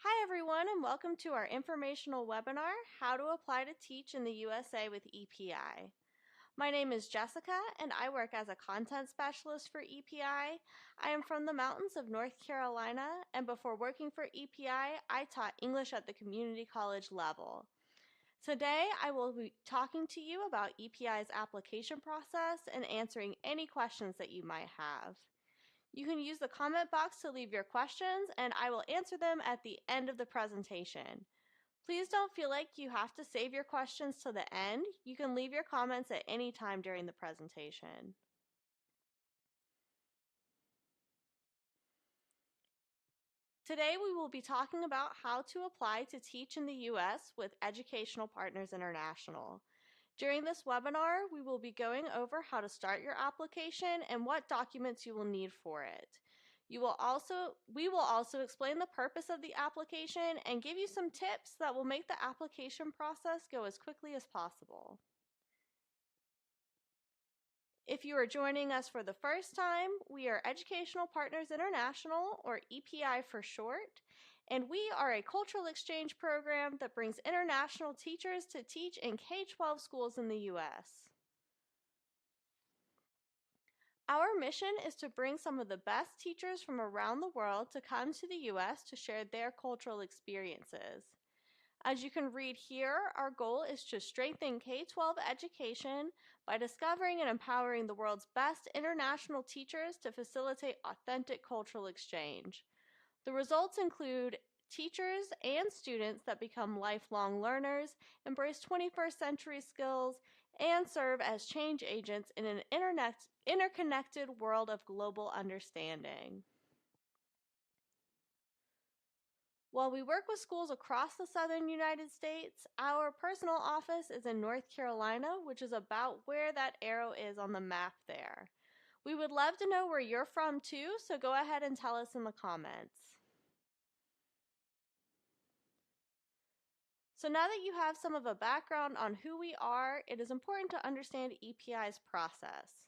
Hi everyone and welcome to our informational webinar, How to Apply to Teach in the USA with EPI. My name is Jessica and I work as a content specialist for EPI. I am from the mountains of North Carolina, and before working for EPI, I taught English at the community college level. Today I will be talking to you about EPI's application process and answering any questions that you might have. You can use the comment box to leave your questions, and I will answer them at the end of the presentation. Please don't feel like you have to save your questions to the end. You can leave your comments at any time during the presentation. Today we will be talking about how to apply to teach in the U.S. with Educational Partners International. During this webinar, we will be going over how to start your application and what documents you will need for it. We will also explain the purpose of the application and give you some tips that will make the application process go as quickly as possible. If you are joining us for the first time, we are Educational Partners International, or EPI for short, and we are a cultural exchange program that brings international teachers to teach in K-12 schools in the U.S. Our mission is to bring some of the best teachers from around the world to come to the U.S. to share their cultural experiences. As you can read here, our goal is to strengthen K-12 education by discovering and empowering the world's best international teachers to facilitate authentic cultural exchange. The results include teachers and students that become lifelong learners, embrace 21st century skills, and serve as change agents in an interconnected world of global understanding. While we work with schools across the southern United States, our personal office is in North Carolina, which is about where that arrow is on the map there. We would love to know where you're from too, so go ahead and tell us in the comments. So now that you have some of a background on who we are, it is important to understand EPI's process.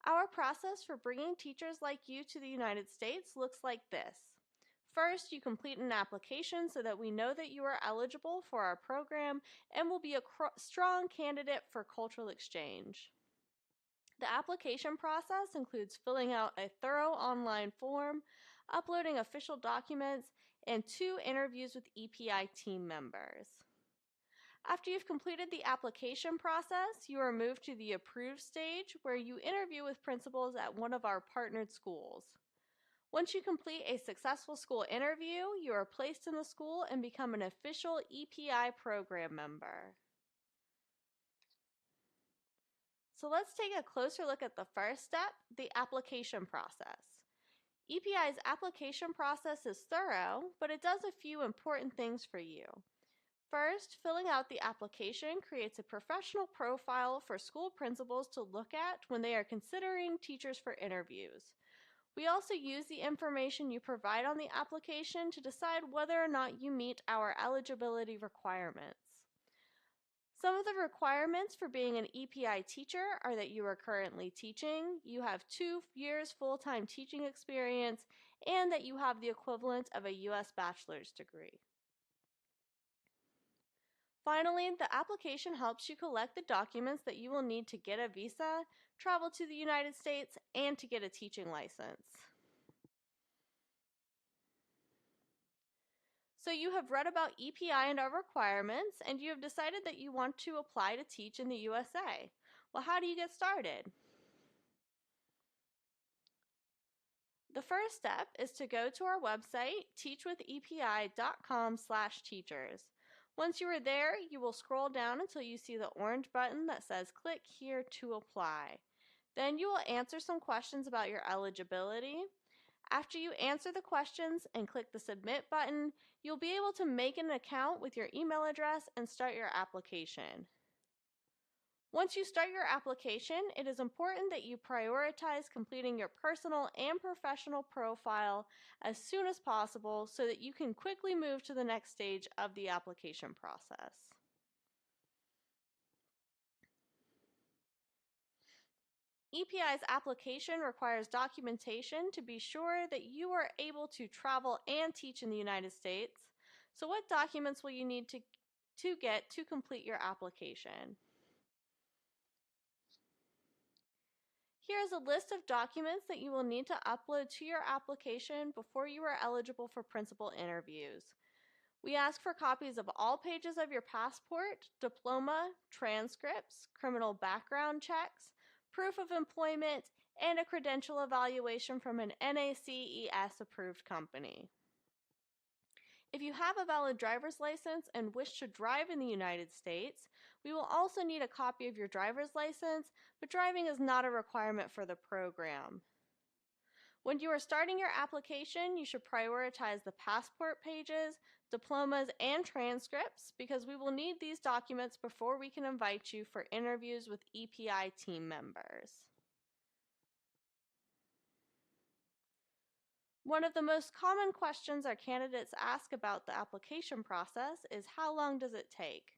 Our process for bringing teachers like you to the United States looks like this. First, you complete an application so that we know that you are eligible for our program and will be a strong candidate for cultural exchange. The application process includes filling out a thorough online form, uploading official documents, and 2 interviews with EPI team members. After you've completed the application process, you are moved to the approved stage, where you interview with principals at one of our partnered schools. Once you complete a successful school interview, you are placed in the school and become an official EPI program member. So let's take a closer look at the first step, the application process. EPI's application process is thorough, but it does a few important things for you. First, filling out the application creates a professional profile for school principals to look at when they are considering teachers for interviews. We also use the information you provide on the application to decide whether or not you meet our eligibility requirements. Some of the requirements for being an EPI teacher are that you are currently teaching, you have 2 years full-time teaching experience, and that you have the equivalent of a U.S. bachelor's degree. Finally, the application helps you collect the documents that you will need to get a visa, travel to the United States, and to get a teaching license. So you have read about EPI and our requirements, and you have decided that you want to apply to teach in the USA. Well, how do you get started? The first step is to go to our website, teachwithepi.com/teachers. Once you are there, you will scroll down until you see the orange button that says click here to apply. Then you will answer some questions about your eligibility. After you answer the questions and click the submit button, you'll be able to make an account with your email address and start your application. Once you start your application, it is important that you prioritize completing your personal and professional profile as soon as possible so that you can quickly move to the next stage of the application process. EPI's application requires documentation to be sure that you are able to travel and teach in the United States. So what documents will you need to get to complete your application? Here is a list of documents that you will need to upload to your application before you are eligible for principal interviews. We ask for copies of all pages of your passport, diploma, transcripts, criminal background checks, proof of employment, and a credential evaluation from an NACES approved company. If you have a valid driver's license and wish to drive in the United States, we will also need a copy of your driver's license, but driving is not a requirement for the program. When you are starting your application, you should prioritize the passport pages, diplomas, and transcripts because we will need these documents before we can invite you for interviews with EPI team members. One of the most common questions our candidates ask about the application process is how long does it take?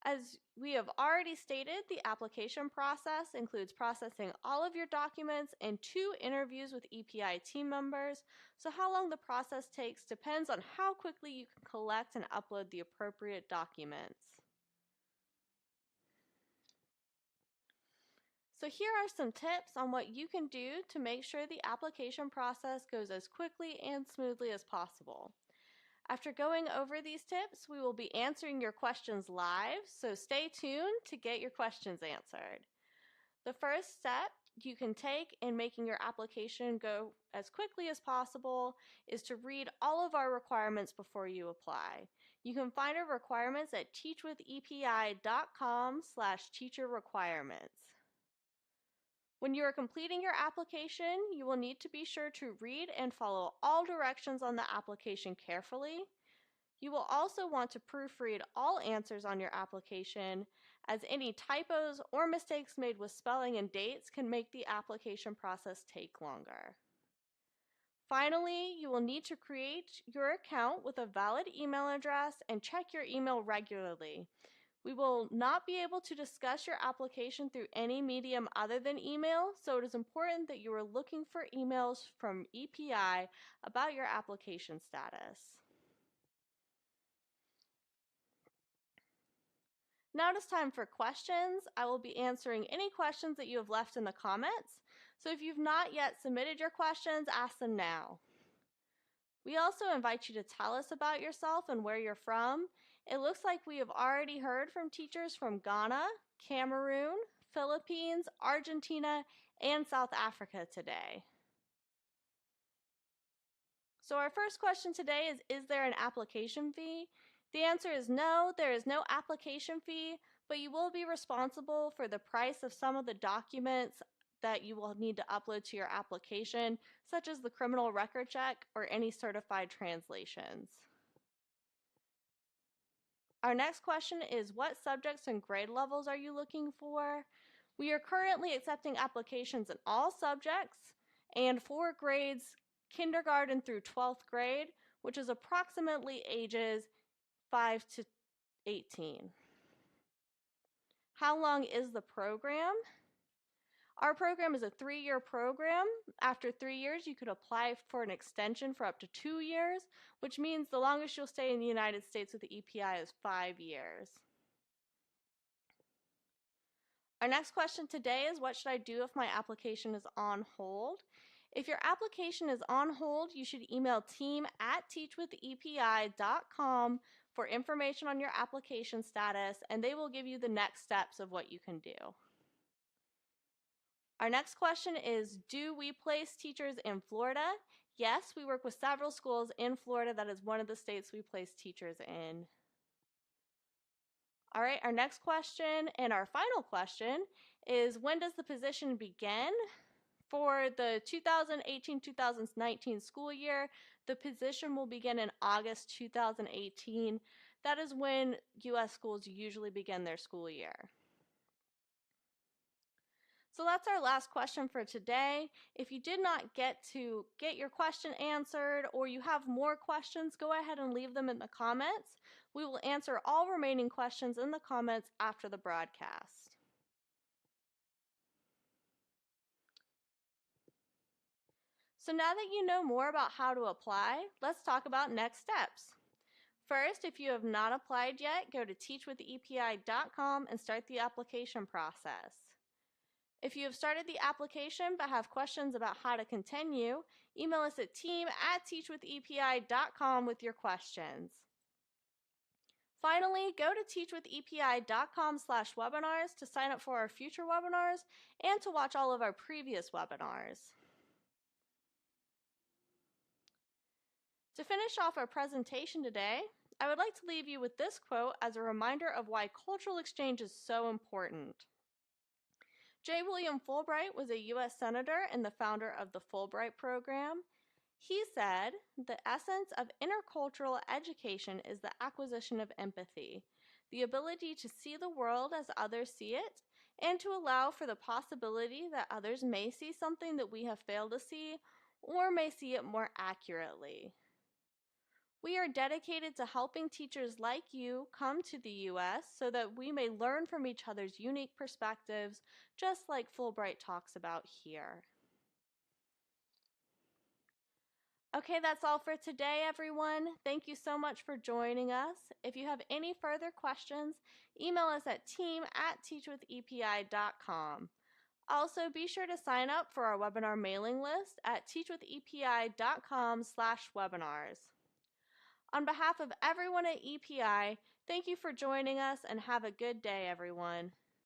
As we have already stated, the application process includes processing all of your documents and 2 interviews with EPI team members, so how long the process takes depends on how quickly you can collect and upload the appropriate documents. So here are some tips on what you can do to make sure the application process goes as quickly and smoothly as possible. After going over these tips, we will be answering your questions live, so stay tuned to get your questions answered. The first step you can take in making your application go as quickly as possible is to read all of our requirements before you apply. You can find our requirements at teachwithepi.com/teacher requirements. When you are completing your application, you will need to be sure to read and follow all directions on the application carefully. You will also want to proofread all answers on your application, as any typos or mistakes made with spelling and dates can make the application process take longer. Finally, you will need to create your account with a valid email address and check your email regularly. We will not be able to discuss your application through any medium other than email, so it is important that you are looking for emails from EPI about your application status. Now it is time for questions. I will be answering any questions that you have left in the comments, so if you've not yet submitted your questions, ask them now. We also invite you to tell us about yourself and where you're from. It looks like we have already heard from teachers from Ghana, Cameroon, Philippines, Argentina, and South Africa today. So our first question today is there an application fee? The answer is no, there is no application fee, but you will be responsible for the price of some of the documents that you will need to upload to your application, such as the criminal record check or any certified translations. Our next question is, what subjects and grade levels are you looking for? We are currently accepting applications in all subjects and for grades kindergarten through 12th grade, which is approximately ages 5 to 18. How long is the program? Our program is a 3-year program. After 3 years, you could apply for an extension for up to 2 years, which means the longest you'll stay in the United States with the EPI is 5 years. Our next question today is, what should I do if my application is on hold? If your application is on hold, you should email team@teachwithepi.com for information on your application status, and they will give you the next steps of what you can do. Our next question is, do we place teachers in Florida? Yes, we work with several schools in Florida. That is one of the states we place teachers in. All right, our next question and our final question is, when does the position begin? For the 2018-2019 school year, the position will begin in August 2018. That is when U.S. schools usually begin their school year. So that's our last question for today. If you did not get your question answered or you have more questions, go ahead and leave them in the comments. We will answer all remaining questions in the comments after the broadcast. So now that you know more about how to apply, let's talk about next steps. First, if you have not applied yet, go to teachwithepi.com and start the application process. If you have started the application but have questions about how to continue, email us at team@teachwithepi.com with your questions. Finally, go to teachwithepi.com/webinars to sign up for our future webinars and to watch all of our previous webinars. To finish off our presentation today, I would like to leave you with this quote as a reminder of why cultural exchange is so important. J. William Fulbright was a U.S. Senator and the founder of the Fulbright Program. He said, "The essence of intercultural education is the acquisition of empathy, the ability to see the world as others see it, and to allow for the possibility that others may see something that we have failed to see or may see it more accurately." We are dedicated to helping teachers like you come to the U.S. so that we may learn from each other's unique perspectives, just like Fulbright talks about here. Okay, that's all for today, everyone. Thank you so much for joining us. If you have any further questions, email us at team@teachwithepi.com. Also, be sure to sign up for our webinar mailing list at teachwithepi.com/webinars. On behalf of everyone at EPI, thank you for joining us and have a good day, everyone.